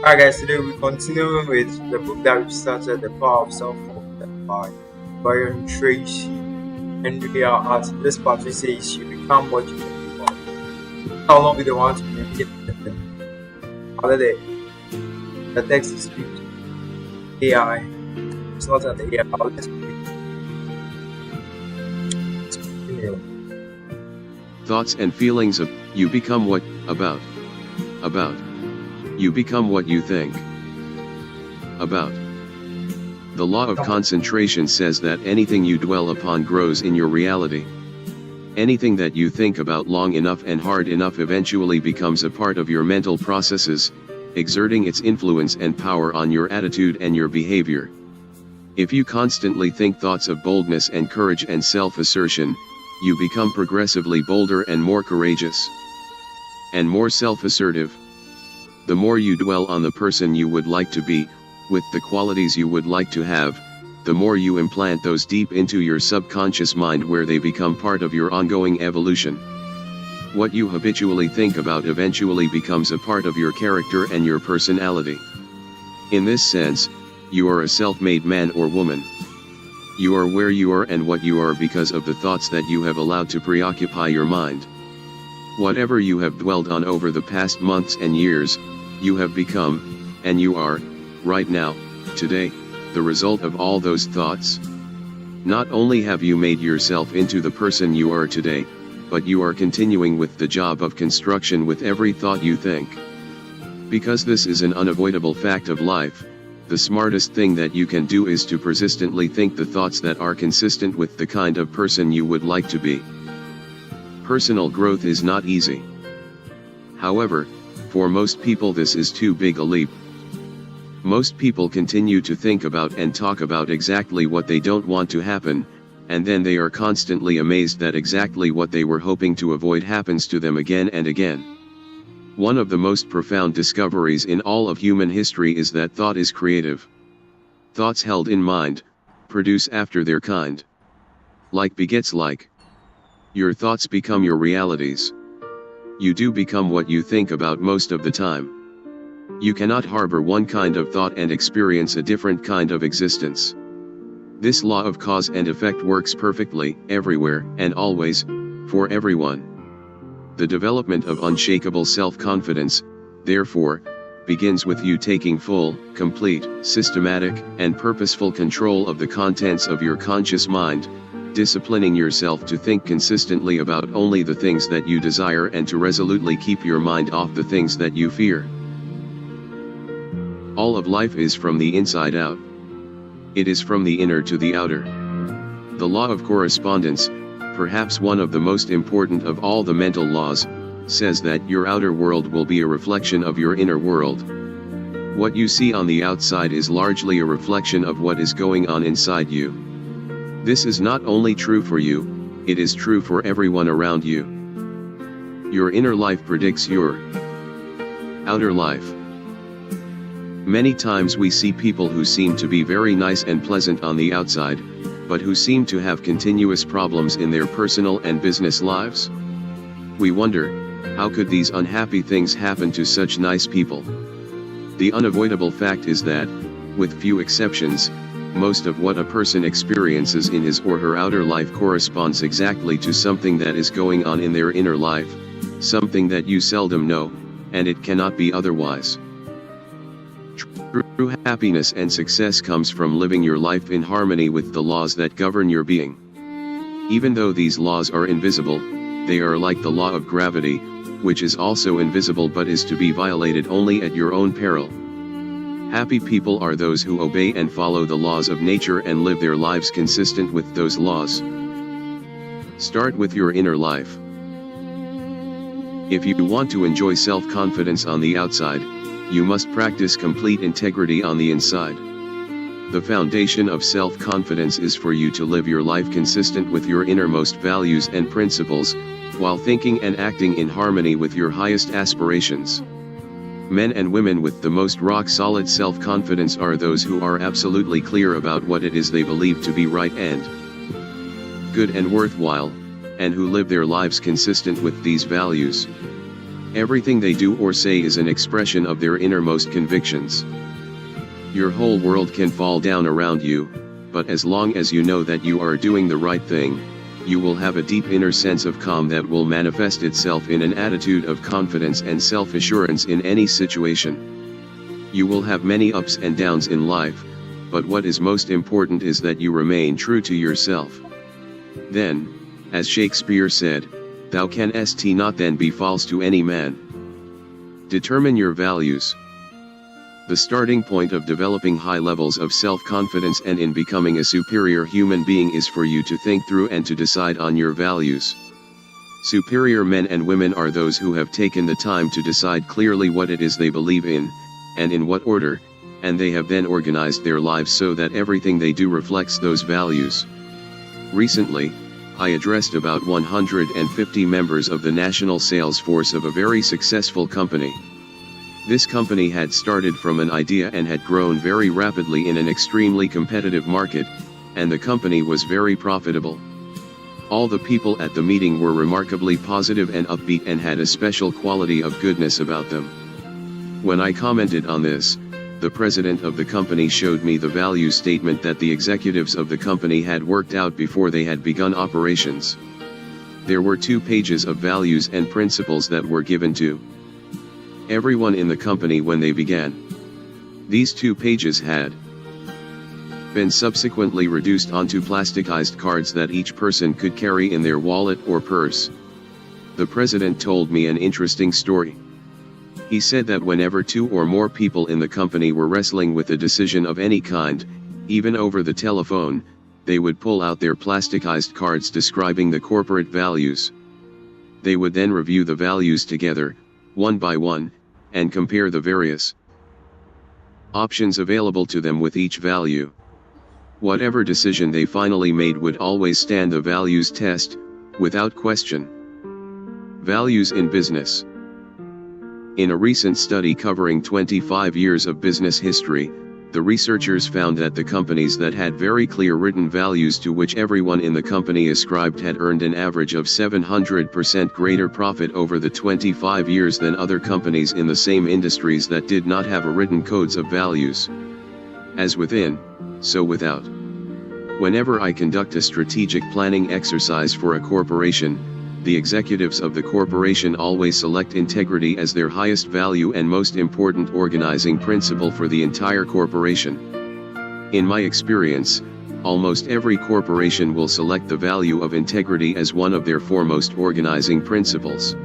Alright, guys, today we continue with the book that we started, The Power of Self-Confidence by Brian Tracy. And we are at this part which says you become what you can become. How long we don't want to maintain the the text is used AI. It's not an AI, but let's continue. Thoughts and feelings of, you become what, about. You become what you think about. The law of concentration says that anything you dwell upon grows in your reality. Anything that you think about long enough and hard enough eventually becomes a part of your mental processes, exerting its influence and power on your attitude and your behavior. If you constantly think thoughts of boldness and courage and self-assertion, you become progressively bolder and more courageous and more self-assertive. The more you dwell on the person you would like to be, with the qualities you would like to have, the more you implant those deep into your subconscious mind where they become part of your ongoing evolution. What you habitually think about eventually becomes a part of your character and your personality. In this sense, you are a self-made man or woman. You are where you are and what you are because of the thoughts that you have allowed to preoccupy your mind. Whatever you have dwelled on over the past months and years, you have become, and you are, right now, today, the result of all those thoughts. Not only have you made yourself into the person you are today, but you are continuing with the job of construction with every thought you think. Because this is an unavoidable fact of life, the smartest thing that you can do is to persistently think the thoughts that are consistent with the kind of person you would like to be. Personal growth is not easy. However, for most people this is too big a leap. Most people continue to think about and talk about exactly what they don't want to happen, and then they are constantly amazed that exactly what they were hoping to avoid happens to them again and again. One of the most profound discoveries in all of human history is that thought is creative. Thoughts held in mind produce after their kind. Like begets like. Your thoughts become your realities. You do become what you think about most of the time. You cannot harbor one kind of thought and experience a different kind of existence. This law of cause and effect works perfectly, everywhere, and always, for everyone. The development of unshakable self-confidence, therefore, begins with you taking full, complete, systematic, and purposeful control of the contents of your conscious mind, disciplining yourself to think consistently about only the things that you desire and to resolutely keep your mind off the things that you fear. All of life is from the inside out. It is from the inner to the outer. The law of correspondence, perhaps one of the most important of all the mental laws, says that your outer world will be a reflection of your inner world. What you see on the outside is largely a reflection of what is going on inside you. This is not only true for you, it is true for everyone around you. Your inner life predicts your outer life. Many times we see people who seem to be very nice and pleasant on the outside, but who seem to have continuous problems in their personal and business lives. We wonder, how could these unhappy things happen to such nice people? The unavoidable fact is that, with few exceptions, most of what a person experiences in his or her outer life corresponds exactly to something that is going on in their inner life, something that you seldom know, and it cannot be otherwise. True happiness and success comes from living your life in harmony with the laws that govern your being. Even though these laws are invisible, they are like the law of gravity, which is also invisible but is to be violated only at your own peril. Happy people are those who obey and follow the laws of nature and live their lives consistent with those laws. Start with your inner life. If you want to enjoy self-confidence on the outside, you must practice complete integrity on the inside. The foundation of self-confidence is for you to live your life consistent with your innermost values and principles, while thinking and acting in harmony with your highest aspirations. Men and women with the most rock-solid self-confidence are those who are absolutely clear about what it is they believe to be right and good and worthwhile, and who live their lives consistent with these values. Everything they do or say is an expression of their innermost convictions. Your whole world can fall down around you, but as long as you know that you are doing the right thing, you will have a deep inner sense of calm that will manifest itself in an attitude of confidence and self-assurance in any situation. You will have many ups and downs in life, but what is most important is that you remain true to yourself. Then, as Shakespeare said, "Thou canst not then be false to any man." Determine your values. The starting point of developing high levels of self-confidence and in becoming a superior human being is for you to think through and to decide on your values. Superior men and women are those who have taken the time to decide clearly what it is they believe in, and in what order, and they have then organized their lives so that everything they do reflects those values. Recently, I addressed about 150 members of the national sales force of a very successful company. This company had started from an idea and had grown very rapidly in an extremely competitive market, and the company was very profitable. All the people at the meeting were remarkably positive and upbeat and had a special quality of goodness about them. When I commented on this, the president of the company showed me the value statement that the executives of the company had worked out before they had begun operations. There were 2 pages of values and principles that were given to everyone in the company when they began. These 2 pages had been subsequently reduced onto plasticized cards that each person could carry in their wallet or purse. The president told me an interesting story. He said that whenever 2 or more people in the company were wrestling with a decision of any kind, even over the telephone, they would pull out their plasticized cards describing the corporate values. They would then review the values together, one by one, and compare the various options available to them with each value. Whatever decision they finally made would always stand the values test, without question. Values in business. In a recent study covering 25 years of business history, the researchers found that the companies that had very clear written values to which everyone in the company ascribed had earned an average of 700% greater profit over the 25 years than other companies in the same industries that did not have a written codes of values. As within, so without. Whenever I conduct a strategic planning exercise for a corporation, the executives of the corporation always select integrity as their highest value and most important organizing principle for the entire corporation. In my experience, almost every corporation will select the value of integrity as one of their foremost organizing principles.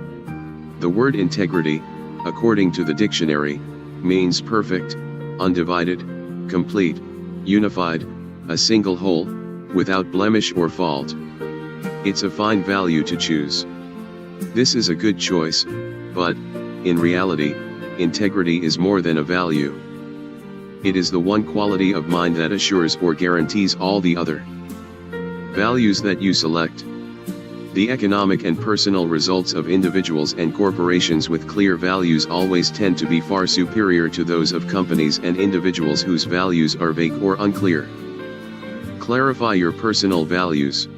The word integrity, according to the dictionary, means perfect, undivided, complete, unified, a single whole, without blemish or fault. It's a fine value to choose. This is a good choice, but, in reality, integrity is more than a value. It is the one quality of mind that assures or guarantees all the other values that you select. The economic and personal results of individuals and corporations with clear values always tend to be far superior to those of companies and individuals whose values are vague or unclear. Clarify your personal values.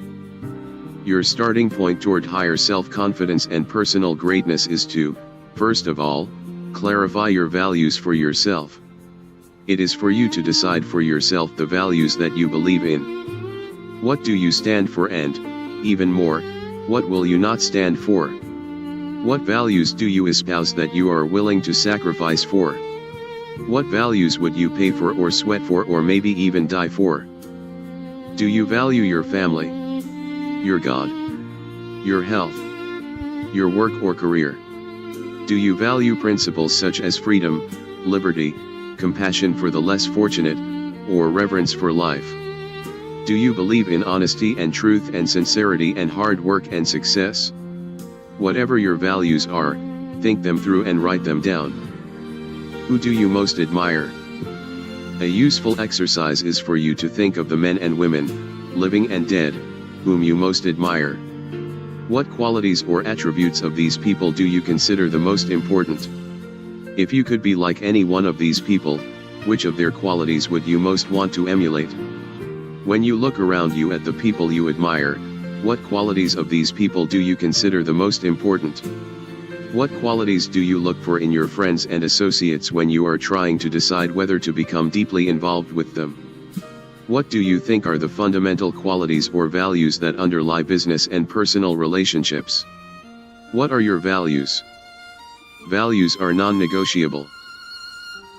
Your starting point toward higher self-confidence and personal greatness is to, first of all, clarify your values for yourself. It is for you to decide for yourself the values that you believe in. What do you stand for and, even more, what will you not stand for? What values do you espouse that you are willing to sacrifice for? What values would you pay for or sweat for or maybe even die for? Do you value your family, your God, your health, your work or career? Do you value principles such as freedom, liberty, compassion for the less fortunate, or reverence for life? Do you believe in honesty and truth and sincerity and hard work and success? Whatever your values are, think them through and write them down. Who do you most admire? A useful exercise is for you to think of the men and women, living and dead, whom you most admire. What qualities or attributes of these people do you consider the most important? If you could be like any one of these people, which of their qualities would you most want to emulate? When you look around you at the people you admire, what qualities of these people do you consider the most important? What qualities do you look for in your friends and associates when you are trying to decide whether to become deeply involved with them? What do you think are the fundamental qualities or values that underlie business and personal relationships? What are your values? Values are non-negotiable.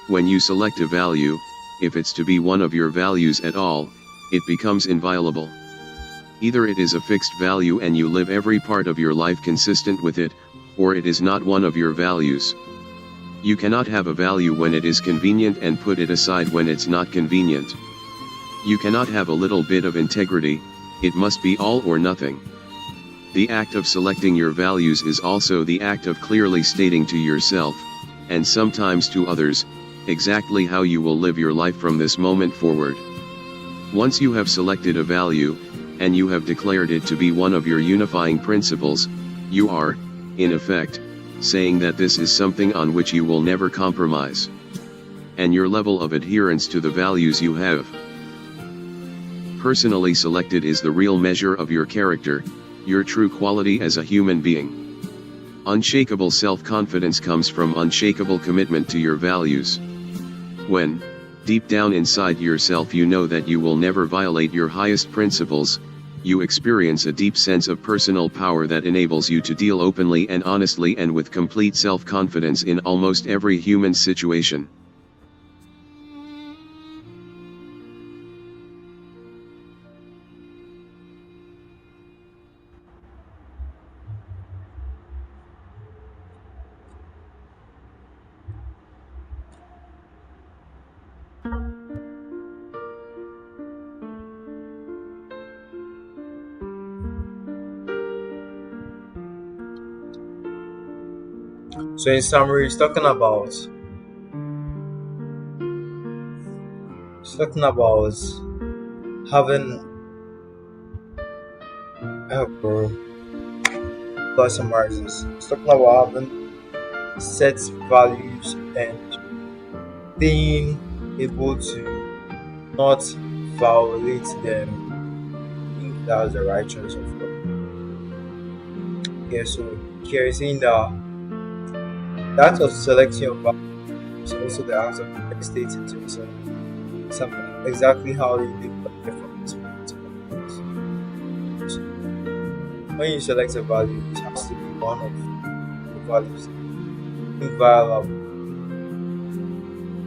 When you select a value, if it's to be one of your values at all, it becomes inviolable. Either it is a fixed value and you live every part of your life consistent with it, or it is not one of your values. You cannot have a value when it is convenient and put it aside when it's not convenient. You cannot have a little bit of integrity, it must be all or nothing. The act of selecting your values is also the act of clearly stating to yourself, and sometimes to others, exactly how you will live your life from this moment forward. Once you have selected a value, and you have declared it to be one of your unifying principles, you are, in effect, saying that this is something on which you will never compromise. And your level of adherence to the values you have personally selected is the real measure of your character, your true quality as a human being. Unshakable self-confidence comes from unshakable commitment to your values. When, deep down inside yourself you know that you will never violate your highest principles, you experience a deep sense of personal power that enables you to deal openly and honestly and with complete self-confidence in almost every human situation. So in summary, it's talking about having bro, let's summarize this. It's talking about having set values and being able to not violate them. I think that's the right choice of God. Yeah, so here is saying that the act of selecting your values is also the act of stating to yourself something exactly how you live your life from this moment onwards. So when you select a value, it has to be one of the values inviolable,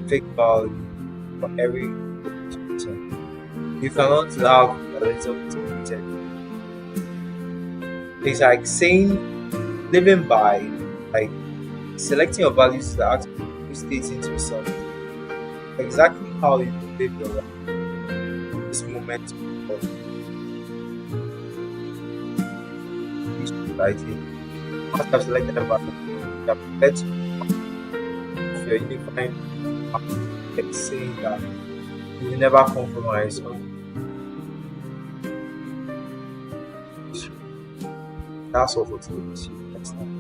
fake value for every person. You cannot have a little bit. It's like saying living by like selecting your values is the act of stating to yourself exactly how you live your life in this moment of this society. You must have selected a value. You have prepared to of your unifying it's saying that you will never compromise on that's all for today. See you next time.